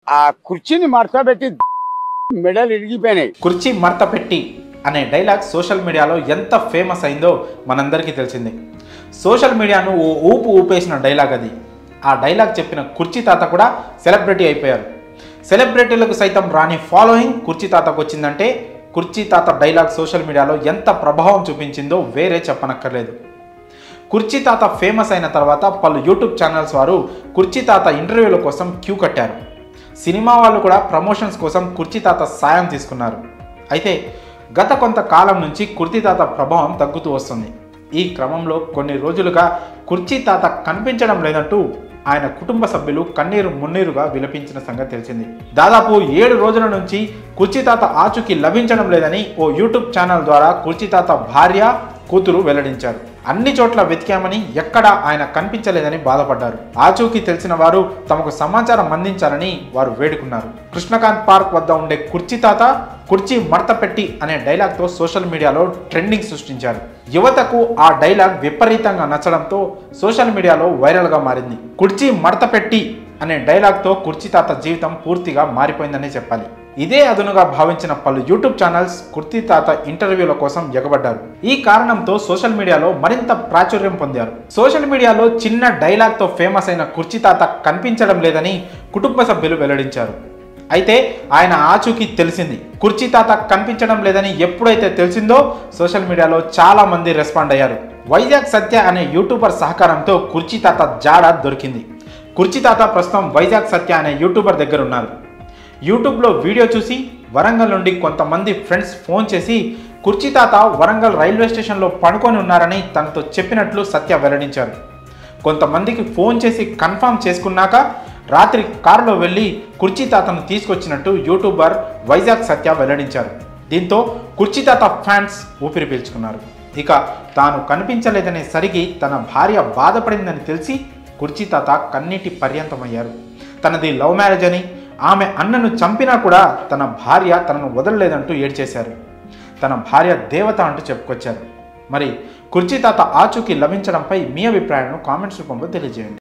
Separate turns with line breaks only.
ఆ కుర్చీని మడతబెట్టి మెడలు ఇరిగిపోయినాయి.
కుర్చీ మడత పెట్టి అనే డైలాగ్ సోషల్ మీడియాలో ఎంత ఫేమస్ అయిందో మనందరికీ తెలిసిందే. సోషల్ మీడియాను ఓ ఊపు ఊపేసిన డైలాగ్ అది. ఆ డైలాగ్ చెప్పిన కుర్చీ తాత కూడా సెలబ్రిటీ అయిపోయారు. సెలబ్రిటీలకు సైతం రాని ఫాలోయింగ్ కుర్చీ తాతకు వచ్చిందంటే కుర్చీ తాత డైలాగ్ సోషల్ మీడియాలో ఎంత ప్రభావం చూపించిందో వేరే చెప్పనక్కర్లేదు. కుర్చీ తాత ఫేమస్ అయిన తర్వాత పలు యూట్యూబ్ ఛానల్స్ వారు కుర్చీ తాత ఇంటర్వ్యూల కోసం క్యూ కట్టారు. సినిమా వాళ్ళు కూడా ప్రమోషన్స్ కోసం కుర్చీ తాత సాయం తీసుకున్నారు. అయితే గత కొంతకాలం నుంచి కుర్చీ తాత ప్రభావం తగ్గుతూ వస్తుంది. ఈ క్రమంలో కొన్ని రోజులుగా కుర్చీ తాత కనిపించడం లేదంటూ ఆయన కుటుంబ సభ్యులు కన్నీరు మున్నీరుగా విలపించిన సంగతి తెలిసింది. దాదాపు 7 రోజుల నుంచి కుర్చీ తాత ఆచూకీ లభించడం లేదని ఓ యూట్యూబ్ ఛానల్ ద్వారా కుర్చీ తాత భార్య, కూతురు వెల్లడించారు. అన్ని చోట్ల వెతికామని ఎక్కడా ఆయన కనిపించలేదని బాధపడ్డారు. ఆచూకీ తెలిసిన వారు తమకు సమాచారం అందించాలని వారు వేడుకున్నారు. కృష్ణకాంత్ పార్క్ వద్ద ఉండే కుర్చీ తాత కుర్చీ మడత పెట్టి అనే డైలాగ్తో సోషల్ మీడియాలో ట్రెండింగ్ సృష్టించారు. యువతకు ఆ డైలాగ్ విపరీతంగా నచ్చడంతో సోషల్ మీడియాలో వైరల్గా మారింది. కుర్చీ మడత పెట్టి అనే డైలాగ్తో కుర్చీ తాత జీవితం పూర్తిగా మారిపోయిందనే చెప్పాలి. ఇదే అదునుగా భావించిన పలు యూట్యూబ్ ఛానల్స్ కుర్చీ తాత ఇంటర్వ్యూల కోసం ఎగబడ్డారు. ఈ కారణంతో సోషల్ మీడియాలో మరింత ప్రాచుర్యం పొందారు. సోషల్ మీడియాలో చిన్న డైలాగ్తో ఫేమస్ అయిన కుర్చీ తాత కనిపించడం లేదని కుటుంబ సభ్యులు వెల్లడించారు. అయితే ఆయన ఆచూకీ తెలిసింది. కుర్చీ తాత కనిపించడం లేదని ఎప్పుడైతే తెలిసిందో సోషల్ మీడియాలో చాలా మంది రెస్పాండ్ అయ్యారు. వైజాగ్ సత్య అనే యూట్యూబర్ సహకారంతో కుర్చీ తాత జాడ దొరికింది. కుర్చీ తాత ప్రస్తుతం వైజాగ్ సత్య అనే యూట్యూబర్ దగ్గర ఉన్నారు. యూట్యూబ్లో వీడియో చూసి వరంగల్ నుండి కొంతమంది ఫ్రెండ్స్ ఫోన్ చేసి కుర్చీ తాత వరంగల్ రైల్వే స్టేషన్లో పడుకొని ఉన్నారని తనతో చెప్పినట్లు సత్య వెల్లడించారు. కొంతమందికి ఫోన్ చేసి కన్ఫర్మ్ చేసుకున్నాక రాత్రి కారులో వెళ్ళి కుర్చీ తాతను తీసుకొచ్చినట్టు యూట్యూబర్ వైజాగ్ సత్య వెల్లడించారు. దీంతో కుర్చీ తాత ఫ్యాన్స్ ఊపిరి పీల్చుకున్నారు. ఇక తాను కనిపించలేదనే సరికి తన భార్య బాధపడిందని తెలిసి కుర్చీ తాత కన్నీటి పర్యంతమయ్యారు. తనది లవ్ మ్యారేజ్ అని, ఆమె అన్నను చంపినా కూడా తన భార్య తనను వదలలేదంటూ ఏడ్చేశారు. తన భార్య దేవత అంటూ చెప్పుకొచ్చారు. మరి కుర్చీ తాత ఆచూకీ లభించడంపై మీ అభిప్రాయాలను కామెంట్స్ రూపంలో తెలియజేయండి.